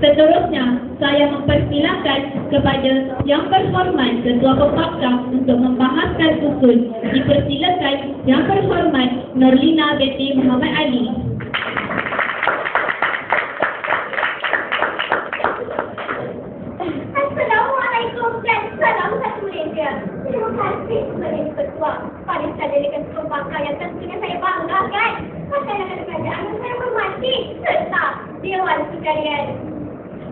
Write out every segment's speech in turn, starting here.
Seterusnya, saya mempersilakan kepada Yang Berhormat Ketua Pembangkang untuk membahaskan usul. Dipersilakan Yang Berhormat Nurlina binti Muhammad Ali. Assalamualaikum dan salam satu Malaysia. Terima kasih kepada Ketua Barisan Delegasi Pembangkang yang tentunya saya banggakan. Masyarakat kerajaan yang saya hormati serta Dewan sekalian.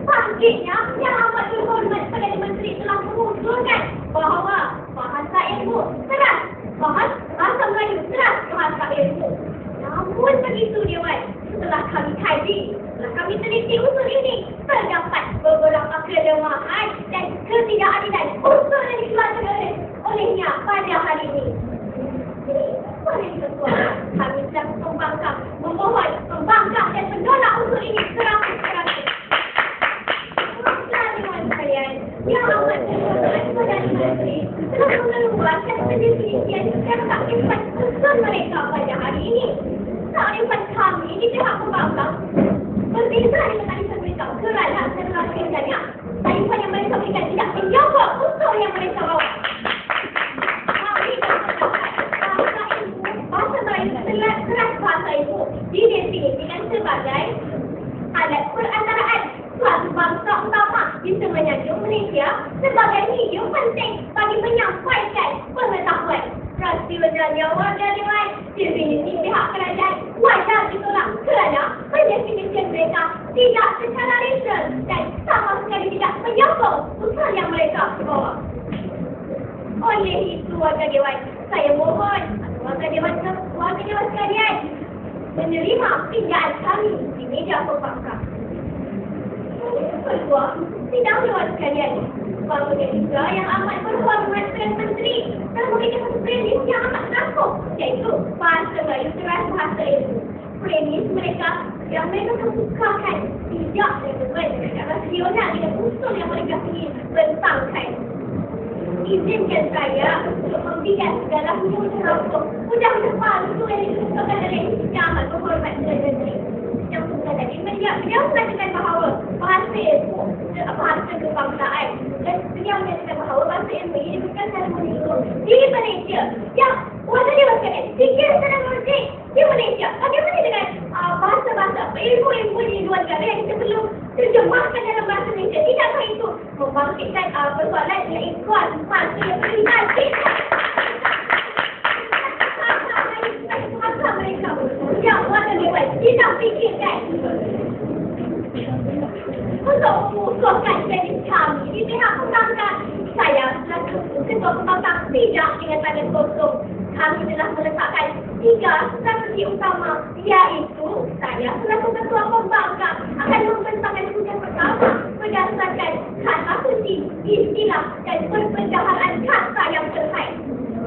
Bangkitnya Yang Amat Berhormat Perdana Menteri telah mengusulkan bahawa bahasa ilmu teras, bahasa Melayu teras bahasa ilmu. Namun begitu Dewan, setelah kami kaji, setelah kami teliti usul ini, terdapat beberapa kelemahan dan ketidakadilan usul yang dikeluarkan olehnya pada hari ini. Jadi, oleh Ketua, kami selaku pembangkang memohon pembangkang dan menolak usul ini keras-keras. Yang Amat Berhormat Perdana Menteri telah mengeluarkan penelitian secara takrifan usul mereka pada hari ini. Takrifan kami di pihak pembangkang berbeza dengan takrifan mereka kerana setelah sebenarnya takrifan yang mereka berikan tidak menjawab usul yang mereka bawa. Kami bahasa Melayu keras bahasa ibu didefinisikan sebagai alat perantaraan suatu bangsa utama di semenanjung Malaysia sebagai medium penting bagi menyampaikan pengetahuan. Rasionalnya warga Dewan, definisi pihak kerajaan wajar ditolak kerana pendefinisian mereka tidak secara rasional dan sama sekali tidak menyokong usul yang mereka bawa. Oleh itu warga Dewan, saya mohon warga Dewan sekalian menerima pinjaan kami di meja pembangkang. Kedua, sidang Dewan sekalian, bahagia juga Yang Amat Berhormat Perdana Menteri telah memberikan satu premis yang amat rakuh, iaitu bahasa Melayu teras bahasa ilmu. Premis mereka yang mereka kemukakan tidak relevan dan tidak rasional dengan usul yang mereka ingin bentangkan. Izinkan saya untuk memberikan segala mudah-mudahan palsu yang disebutkan oleh Yang Amat Berhormat Perdana Menteri. Yang sudah tadi menjawabkan dengan bahawa bahasa ilmu bahasa kebangsaan dan beliau menyatakan bahawa bahasa ilmu ini bukan salah menurut di Malaysia yang warga Dewan sekalian fikir salah menurut di Malaysia. Bagaimana dengan bahasa-bahasa ilmu-ilmu di luar negara yang kita perlu terjemahkan dalam bahasa Malaysia? Tidakkah itu membangkitkan persoalan iaitu bahasa yang privasi? Mereka yang warga Dewan tidak fikirkan untuk mengusulkan jenis kami di pihak pembangkang. Saya selaku Ketua Pembangkang tidak dengan tangan kosong. Kami telah meletakkan 3 strategi utama, iaitu saya selaku Ketua Pembangkang akan membentangkan tugas pertama berdasarkan kata kunci, istilah dan perbendaharaan kata yang terkait.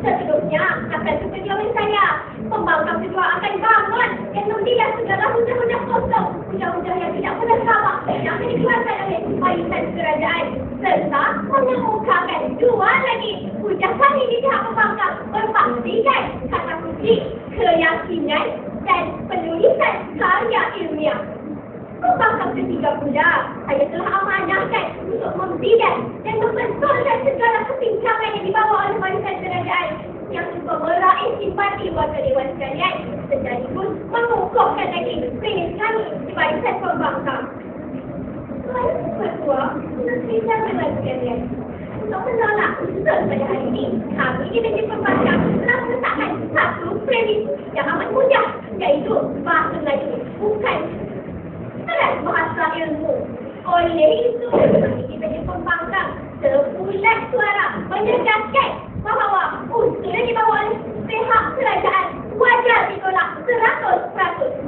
Seterusnya akan seperti saya, pembangkang kedua akan bangun dan membilas segala hujah-hujah kosong, hujah-hujah yang tidak pernah sama yang akan dikeluarkan oleh barisan kerajaan, serta mengemukakan 2 lagi hujah kami di pihak pembangkang berpastikan kata kunci, keyakinan dan penulisan karya ilmiah. Pembangkang ketiga pula, saya telah amanahkan untuk membilas dan membentulkan segala kepincangan yang dibawa oleh barisan kerajaan yang cuba meraih simpati warga Dewan sekalian, sekaligus mengukuhkan lagi premis kami di barisan pembangkang. Ketua, sidang Dewan sekalian, untuk menolak usul pada hari ini, kami di meja pembangkang telah meletakkan satu premis yang amat mudah, iaitu bahasa Melayu bukan teras bahasa ilmu. Oleh itu, kami di meja pembangkang sebulan suara menegaskan bahawa usul yang dibawa oleh pihak kerajaan wajar ditolak 100%.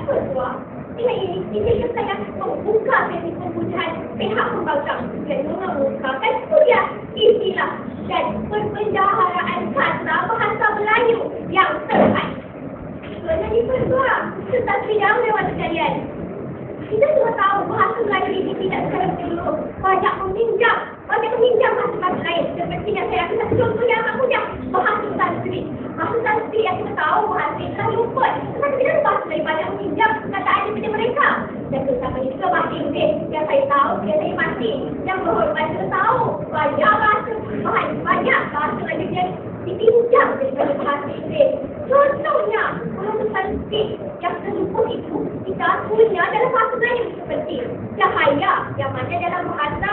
Ketua, dengan ini izinkan saya membuka sesi pembukaan pihak pembangkang dan mengemukakan kuliah istilah dan perbendaharaan kata bahasa Melayu yang terkait. Jadi Ketua, serta sidang Dewan sekalian, kita semua tahu bahasa Melayu ini tidak secara dulu banyak meminjam bahasa lain. Seperti yang saya akan contoh yang amat mudah, bahasa Sanskrit. Bahasa Sanskrit yang kita tahu bahasa itu adalah luput. Tetapi kita bahasa lain banyak meminjam kataan daripada dia nikmati. Yang berhormat itu tahu banyak bahasa lagi dia dipinjam daripada bahasa Inggeris. Contohnya, bahasa Sanskrit yang seluruh itu kita punya dalam bahasa Melayu seperti cahaya yang mana dalam bahasa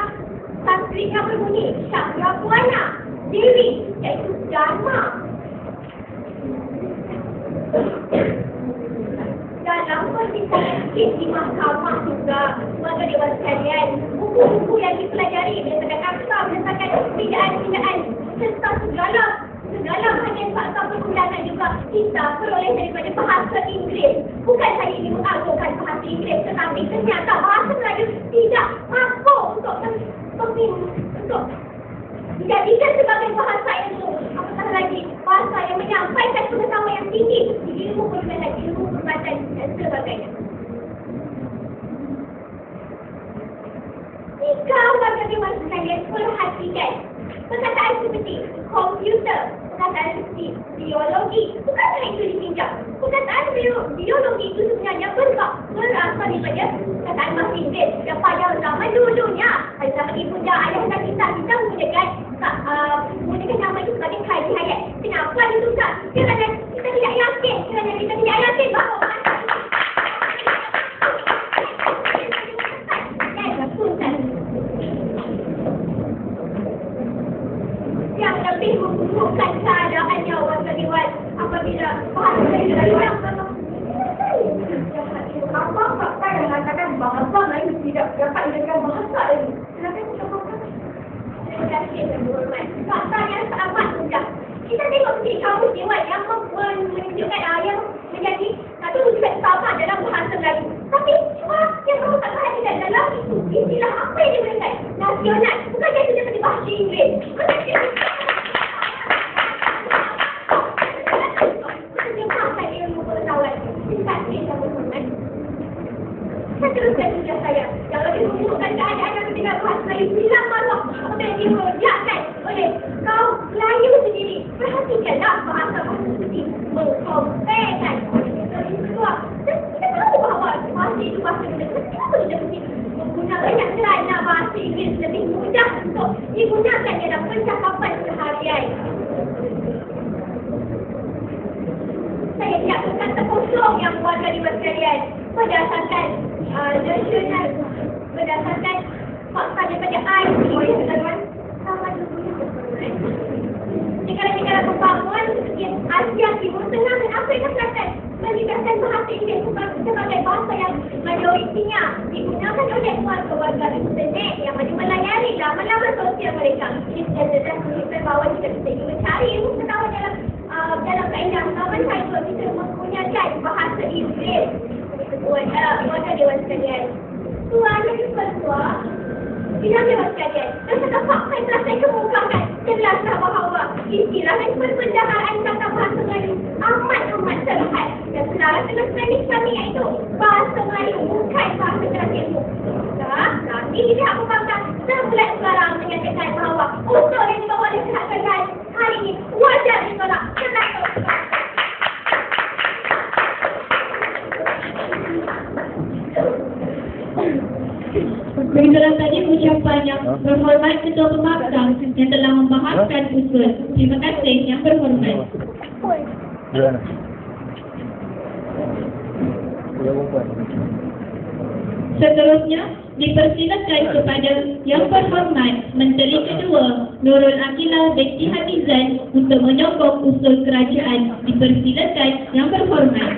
Sanskritnya berbunyi Cakra Buana, Dewi iaitu Dharma. Dalam persidangan di mahkamah juga, maka dewan sekalian, buku-buku yang dipelajari berdasarkan akta, berdasarkan pindaan-pindaan serta segala bahagian fakta perundangan juga kita peroleh daripada bahasa Inggeris. Bukan saja ini mengagungkan bahasa Inggeris, tetapi ternyata bahasa Melayu tidak mampu untuk dijadikan sebagai bahasa ilmu, apatah lagi bahasa yang menyampaikan pengetahuan yang tinggi di ilmu peribatan, ilmu perubatan dan sebagainya. Jika warga dewan sekalian perhatikan perkataan seperti komputer, perkataan seperti biologi, bukanlah itu dipinjam. Perkataan biologi itu sebenarnya berasal daripada perkataan bahasa Inggeris yang pada zaman dulunya, pada zaman ibunda, ayah dan kita menggunakan nama itu sebagai kali hayat. Kenapa ditukar? Kerana kita tidak yakin bahawa yang lebih memburukkan keadaannya warga dewan apabila bahasa yang apa fakta yang mengatakan bahasa lain tidak dapat dengan bahasa lain. Silakan contohkan. Fakta yang amat mudah. Kita tengok di kamus dewan yang menunjukkan yang menjadi satu rujukan sama dalam bahasa Melayu. Tapi yang kamu tak perhatikan dalam itu istilah apa yang digunakan? Nasional. Bukan dia seperti bahasa Inggeris. Saya teruskan tugas saya. Yang lebih memburukkan keadaan yang dengan bahasa Melayu bilang malam apabila dirojakkan oleh kaum Melayu sendiri. Perhatikanlah bahasa-bahasa seperti mengkompekan. Dan kita tahu bahawa bahasa itu bahasa Inggeris. Kenapa kita mesti menggunakan kerana bahasa Inggeris lebih mudah untuk digunakan dalam percakapan seharian. Saya tidak berkata kosong yang warga di sekalian berdasarkan nasional, berdasarkan fakta daripada ICT sama dunia. Negara-negara pembangunan seperti Asia Timur Tengah dan Afrika Selatan melibatkan bahasa Inggeris sebagai bahasa yang majoritinya digunakan oleh warga internet yang melayari laman-laman sosial mereka. Jadi saya bahawa kita bisa mencari ilmu pengetahuan dalam kaedah zaman saya kita menggunakan bahasa Inggeris. Warga dewan sekalian. Tuan yang bertua, sidang dewan sekalian. Berdasarkan fakta yang telah saya kemukakan, jelaslah bahawa istilah dan perbendaharaan kata bahasa Melayu amat terlihat dan selaras dengan teknik kami iaitu bahasa Melayu bukan bahasa kelas ilmu. Nanti pihak pembangkang sebelah-sebelah menyatakan bahawa usul yang dibawa oleh pihak kerajaan hari ini wajar ditolak. Begitulah tadi ucapan yang berhormat Ketua Pembangkang yang telah membahaskan usul. Terima kasih yang berhormat. Seterusnya, dipersilakan kepada yang berhormat Menteri Kedua Nurul Akila Binti Hafizan untuk menyokong usul kerajaan. Dipersilakan yang berhormat.